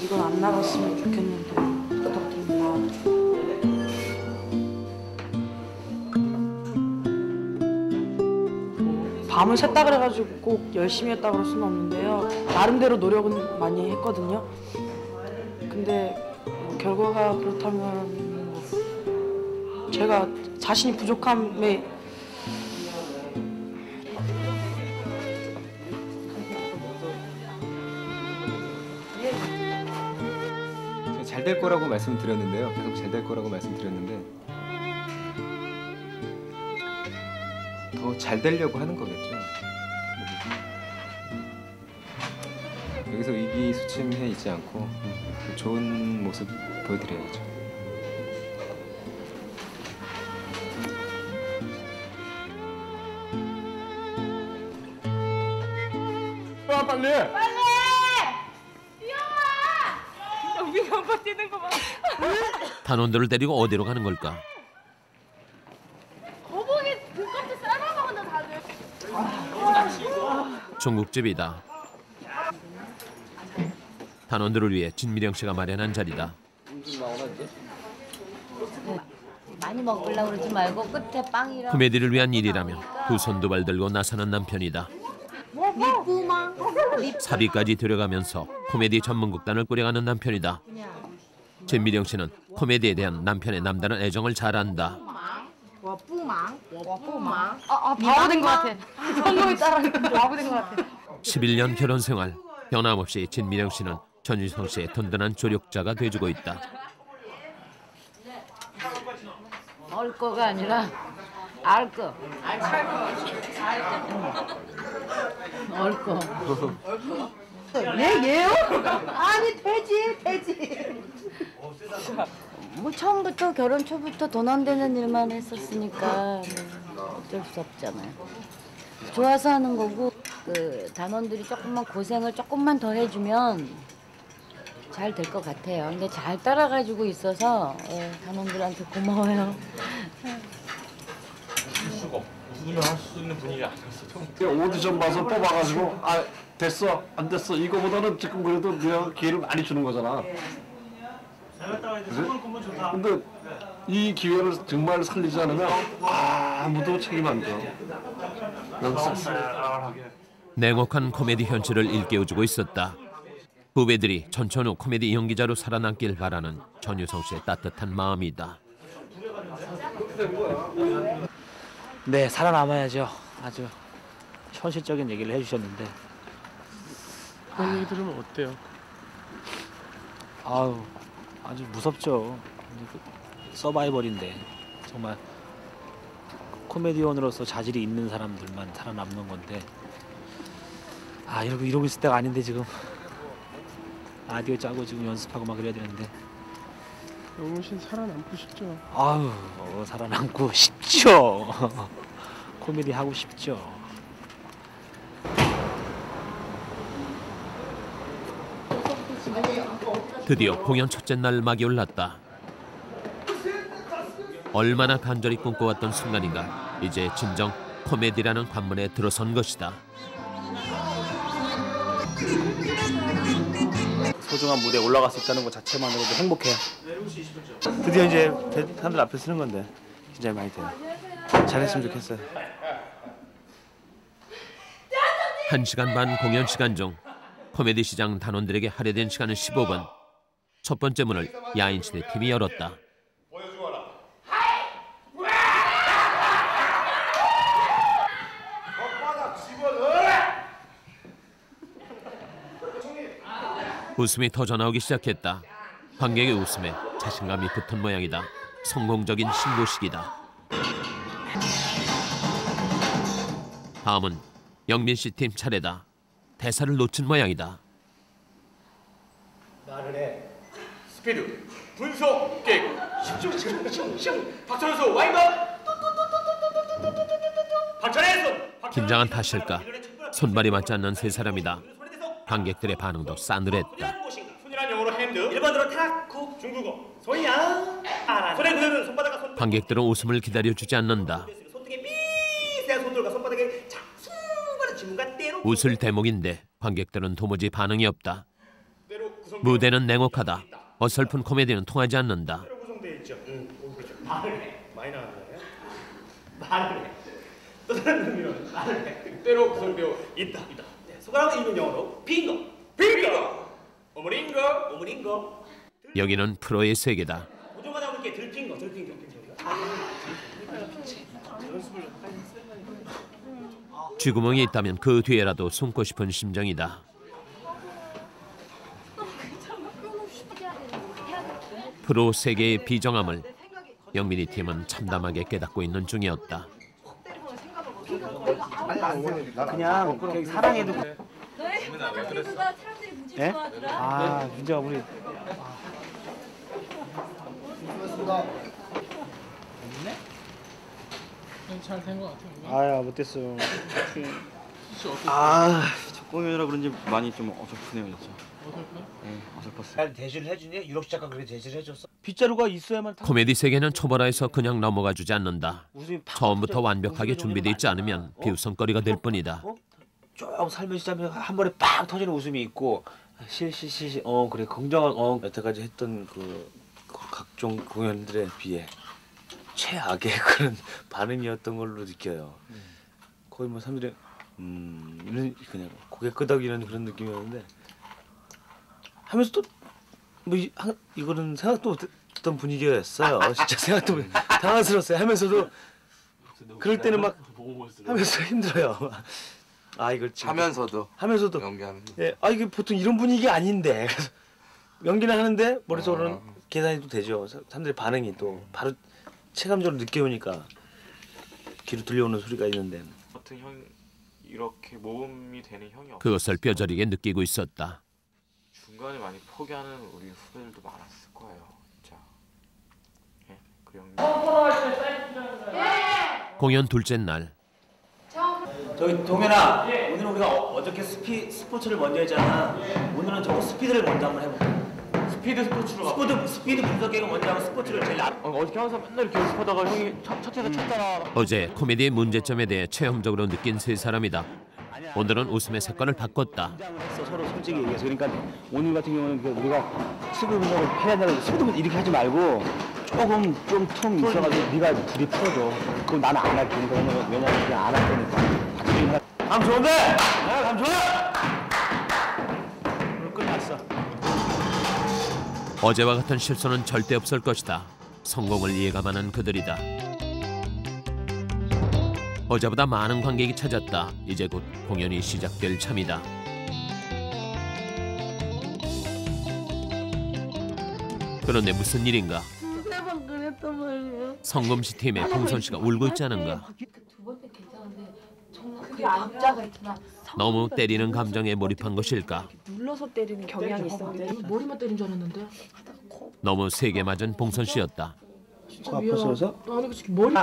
Speaker 8: 이건 안 나갔으면 좋겠는데 부탁드립니다. 밤을 샜다 그래가지고 꼭 열심히 했다 그럴 수는 없는데요. 나름대로 노력은 많이 했거든요. 근데 결과가 그렇다면 제가 자신이 부족함에
Speaker 19: 잘 될 거라고 말씀드렸는데요. 계속 잘 될 거라고 말씀드렸는데 더 잘 되려고 하는 거겠죠. 여기서 의기소침해 있지 않고 좋은 모습 보여드려야죠.
Speaker 3: 빨리.
Speaker 8: 빨리! 이영아! 영빈이 오빠 뛰는 거 봐.
Speaker 1: 단원들을 데리고 어디로 가는 걸까?
Speaker 8: 거북이 등껍질 삶아먹은다 다들.
Speaker 1: 중국집이다. 단원들을 위해 진미령 씨가 마련한 자리다.
Speaker 20: 많이 먹으려고 그러지 말고 끝에 빵이랑
Speaker 1: 코미디를 위한 일이라면 두 손 두 발 들고 나서는 남편이다. 사비까지 들여가면서 코미디 전문극단을 꾸려가는 남편이다. 진미령 씨는 코미디에 대한 남편의 남다른 애정을 잘 안다.
Speaker 15: 바보 된 것 같아. 성공이 따라하니까 바보 된 것 같아.
Speaker 1: 11년 결혼 생활, 변함없이 진미령 씨는 전유성 씨의 든든한 조력자가 돼주고 있다.
Speaker 20: 얼 거가 아니라 알 거. 얼 거.
Speaker 10: 얘요? 아니 돼지.
Speaker 20: 뭐 처음부터 결혼 초부터 돈 안 되는 일만 했었으니까 뭐 어쩔 수 없잖아요. 좋아서 하는 거고 그 단원들이 고생을 조금만 더 해주면 잘 될 것 같아요. 근데 잘 따라가지고 있어서 단원들한테 고마워요.
Speaker 2: 우승을 할 수 있는 분위기 아니었어.
Speaker 3: 오디션 봐서 뽑아가지고 됐어 안 됐어 이거보다는 지금 그래도 네가 기회를 많이 주는 거잖아. 그치? 근데 이 기회를 정말 살리지 않으면 아무도 책임 안 져.
Speaker 1: 냉혹한 코미디 현실을 일깨워주고 있었다. 후배들이 전천후 코미디 연기자로 살아남길 바라는 전유성 씨의 따뜻한 마음이다.
Speaker 5: 네, 살아남아야죠. 아주 현실적인 얘기를 해주셨는데.
Speaker 21: 그런 얘기 들으면 어때요?
Speaker 5: 아주 무섭죠. 서바이벌인데 정말 코미디언으로서 자질이 있는 사람들만 살아남는 건데 이러고 있을 때가 아닌데 지금 라디오 짜고 지금 연습하고 막 그래야 되는데.
Speaker 21: 영훈 씨는 살아남고 싶죠?
Speaker 5: 살아남고 싶죠. 코미디 하고 싶죠.
Speaker 1: 드디어 공연 첫째 날 막이 올랐다. 얼마나 간절히 꿈꿔왔던 순간인가 이제 진정 코미디라는 관문에 들어선 것이다.
Speaker 5: 소중한 무대에 올라갈 수 있다는 것 자체만으로도 행복해요. 드디어 이제 사람들 앞에 서는 건데 긴장이 많이 돼요. 잘했으면 좋겠어요.
Speaker 1: 1시간 반 공연 시간 중 코미디 시장 단원들에게 할애된 시간은 15분. 첫 번째 문을 야인시대 팀이 열었다. 웃음이 터져나오기 시작했다. 관객의 웃음에 자신감이 붙은 모양이다. 성공적인 신고식이다. 다음은 영빈 씨 팀 차례다. 대사를 놓친 모양이다.
Speaker 2: 말을 해. 스피드, 분석, 게임. 박철수 와인드. 박철수.
Speaker 1: 긴장한 탓일까? 손발이 맞지 않는 세 사람이다. 관객들의 반응도 싸늘했다.
Speaker 2: 손이란 영어로 핸드, 일본어로 타코, 중국어 손이야. 손에 그대는 손바닥과 손.
Speaker 1: 관객들은 웃음을 기다려주지 않는다.
Speaker 2: 손등에 미세한 손들과 손바닥에 작순간의 지문과 때로.
Speaker 1: 웃을 대목인데 관객들은 도무지 반응이 없다. 무대는 냉혹하다. 어설픈 코미디는 통하지 않는다.
Speaker 2: 구성되어 있죠. 말을 해. 많이 나왔나요? 말을 해. 또 다른 의미로 말을 해. 때로 구성되어 있다. 네, 손가락을 읽는 영어로 빙거. 오므링거.
Speaker 1: 여기는 프로의 세계다.
Speaker 2: 고정하다 보니까 들핑거.
Speaker 1: 쥐구멍이 있다면 그 뒤에라도 숨고 싶은 심정이다. 프로 세계의 비정함을 영민이 팀은 참담하게 깨닫고 있는 중이었다.
Speaker 5: 그냥 사랑해도.
Speaker 17: 너의 문제보다 사람들이 문제
Speaker 5: 예?
Speaker 17: 좋아하더라.
Speaker 5: 문제가 우리.
Speaker 21: 잘 된 것 같아요.
Speaker 5: 못됐어요.
Speaker 21: 혹시 어떻게?
Speaker 5: 공연이라 그런지 많이 좀 어설프네요, 진짜.
Speaker 21: 어설퍼?
Speaker 5: 네, 어설펐어요.
Speaker 18: 대시를 해주니? 유럽 작가 그래 대시를 해줬어? 빗자루가 있어야만
Speaker 1: 코미디 세계는 초보라해서 그냥 넘어가 주지 않는다. 처음부터 완벽하게 준비돼 있지 않으면 비웃음거리가 될 뿐이다.
Speaker 18: 쭉 살면 시작하면 한 번에 빡 터지는 웃음이 있고 실실실 그래 긍정한 여태까지 했던 그 각종 공연들에 비해 최악의 그런 반응이었던 걸로 느껴요. 거의 뭐 사람들이 이런 그냥 고개 끄덕이는 그런 느낌이었는데 하면서 또 뭐 이거는 생각도 못했던 분위기였어요. 진짜 생각도 못 당황스러웠어요. 하면서도 그럴 때는 막 하면서 힘들어요. 아 이걸 지금 하면서도
Speaker 7: 연기하는.
Speaker 18: 예, 아 이게 보통 이런 분위기 아닌데 그래서 연기는 하는데 머릿속으로는 계산이 또 되죠. 사람들의 반응이 또 바로 체감적으로 느껴오니까 귀로 들려오는 소리가 있는데.
Speaker 22: 같은 형 이렇게 모험이 되는 형이 없어.
Speaker 1: 그것을 뼈저리게 느끼고 있었다.
Speaker 22: 중간에 많이 포기하는 우리 후배들도 많았을 거예요. 진짜. 예? 그 형님.
Speaker 1: 공연 둘째 날.
Speaker 5: 저기 동현아, 오늘은 우리가 어저께 스포츠를 먼저 했잖아. 오늘은 저 스피드를 먼저 한번 해볼게.
Speaker 21: 스피드 스포츠로
Speaker 5: 스피드 분석 개그 먼저 하고 스포츠를 제일
Speaker 21: 어저께 항상 맨날 이렇게 연습하다가 형이 첫에서 쳤잖아.
Speaker 1: 어제 코미디의 문제점에 대해 체험적으로 느낀 세 사람이다. 오늘은 웃음의 색깔을 바꿨다.
Speaker 5: 서로 솔직히 얘기해서 그러니까 오늘 같은 경우는 우리가 스피드 분석을 해야 되는 스피드 분석 이렇게 하지 말고 조금 좀 틈 있어가지고 네가 둘이 풀어줘. 그럼 나는 안 할 테니까 왜냐면 그냥 안 할 거니까.
Speaker 18: 감 좋은데? 네, 감 좋아. 오늘 끝났어.
Speaker 1: 어제와 같은 실수는 절대 없을 것이다. 성공을 예감하는 그들이다. 어제보다 많은 관객이 찾았다. 이제 곧 공연이 시작될 참이다. 그런데 무슨 일인가?
Speaker 10: 두세 번 그랬단 말이에요.
Speaker 1: 성금씨 팀의 봉선 씨가 울고 있지 않은가?
Speaker 10: 두 번째 괜찮은데 정말 그게 안짜가 있구나.
Speaker 1: 너무 때리는 감정에 몰입한 것일까?
Speaker 4: 눌러서 때리는 경향이 있었는데 머리만 때린 줄 알았는데
Speaker 1: 너무 세게 맞은 봉선 씨였다.
Speaker 4: 진짜 미안해. 아니 그 머리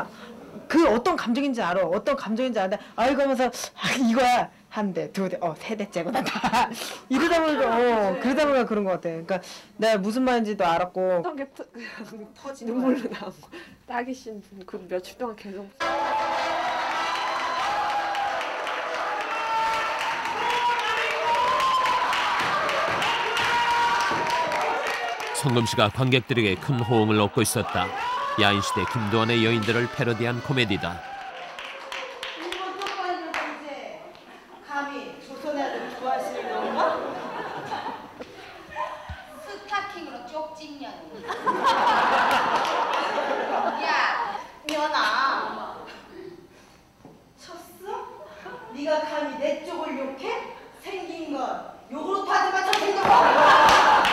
Speaker 4: 그 어떤 감정인지 알아. 어떤 감정인지 아는데 아이고 하면서 이거야 한 대, 두 대, 세 대째구나 다 이러다 보니까 그러다 보니까 그런 것 같아. 그러니까 내가 무슨 말인지도 알았고 터지는 눈물로 나온 거.
Speaker 23: 따기 씨는 그 며칠 동안 계속.
Speaker 1: 성금 씨가 관객들에게 큰 호응을 얻고 있었다. 야인시대 김도환의 여인들을 패러디한 코미디다.
Speaker 10: 일본 똑바로 이제 감히 조선의 아들 좋아하시는 건가?
Speaker 11: 스타킹으로 쪽진 년. 야, 면아.
Speaker 10: 쳤어? 네가 감히 내 쪽을 욕해? 생긴 건 욕으로 하지마 저 생각봐.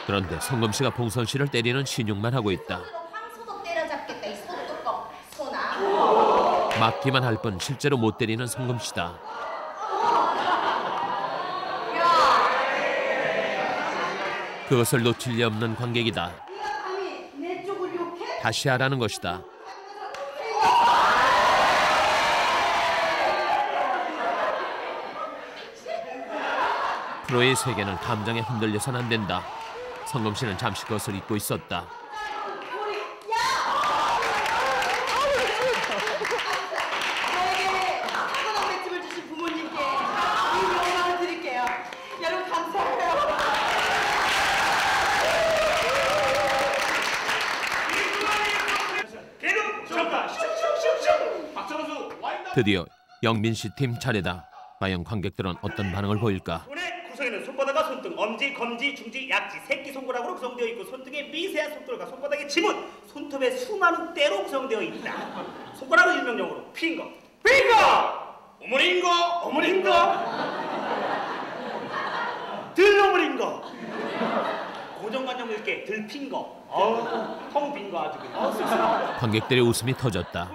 Speaker 1: 그런데 성금 씨가 봉선 씨를 때리는 신용만 하고 있다.
Speaker 11: 황소도 때려잡겠다 이 소뚜껑 소나.
Speaker 1: 맞기만 할 뿐 실제로 못 때리는 성금 씨다. 그것을 놓칠 리 없는 관객이다.
Speaker 10: 감히 내 쪽을 욕해?
Speaker 1: 다시 하라는 것이다. 프로의 세계는 감정에 흔들려선 안 된다. 성금 씨는 잠시 그것을 잊고 있었다.
Speaker 10: 저에게 차가운 맷집을 주신 부모님께 이 영광을 드릴게요. 여러분 감사해요.
Speaker 1: 드디어 영빈 씨 팀 차례다. 과연 관객들은 어떤 반응을 보일까?
Speaker 2: 손의 구성에는 손바닥과 손등, 엄지, 검지, 중지, 약지, 새끼손가락으로 구성되어 있고 손등의 미세한 손톱과 손바닥의 지문, 손톱의 수많은 때로 구성되어 있다. 손가락은 일명용어로 핑거, 오므린거, 들오므린거, 고정관념 있게 들핑거, 텅빈거 아주 그냥.
Speaker 1: 관객들의 웃음이 터졌다.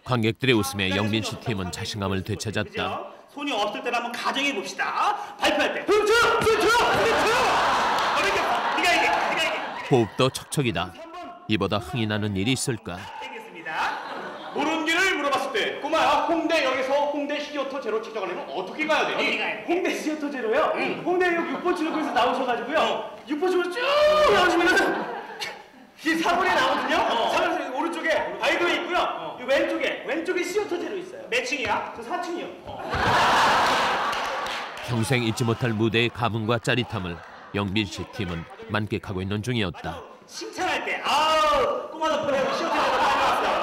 Speaker 1: 관객들의 웃음에 영빈 씨 팀은 자신감을 되찾았다.
Speaker 2: 손이 없을 때를 한번 가정해 봅시다. 발표할 때 네가 이게
Speaker 1: 호흡도 척척이다. 이보다 흥이 나는 일이 있을까?
Speaker 2: 모르는 길을 물어봤을 때 꼬마야 홍대역에서 홍대시경 시어터 제로 찾아가려면 어떻게 가야 되니?
Speaker 6: 어디 가야 돼? 홍대 시어터 제로요? 홍대역 6번 출구에서 나오셔가지고요. 6번 출구 쭉 나오시면은 이 사거리에 나오거든요. 사거리 오른쪽에 바이도에 있고요. 이 왼쪽에 시어터 제로 있어요.
Speaker 2: 몇 층이야?
Speaker 6: 저 4층이요.
Speaker 1: 평생 잊지 못할 무대의 감흥과 짜릿함을 영빈 씨 팀은 만끽하고 있는 중이었다.
Speaker 2: 칭찬할 때 아우 꼬마 덕분에 시어터 제로 다녀왔어요.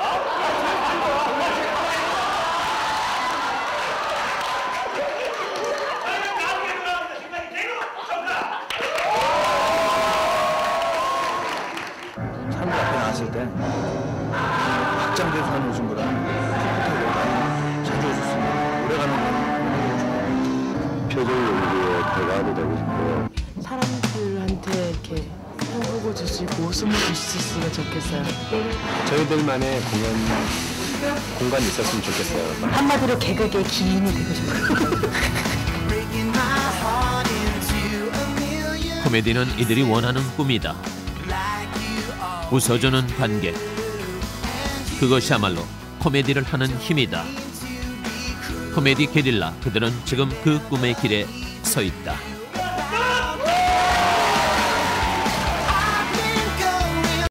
Speaker 5: 사람들 앞에 나왔을 때 확장돼서 하는 웃음보다 자주 웃었으면 오래가는 건
Speaker 3: 표정 연기의 대가도 되고 싶고요.
Speaker 7: 사람들한테 이렇게 해보고 주시고 웃음을 주실 수 있으면 좋겠어요.
Speaker 19: 저희들만의 공간이 있었으면 좋겠어요.
Speaker 7: 한마디로 개그의 기인이 되고 싶어요.
Speaker 1: 코미디는 이들이 원하는 꿈이다. 웃어주는 관객. 그것이야말로 코미디를 하는 힘이다. 코미디 게릴라, 그들은 지금 그 꿈의 길에 서 있다.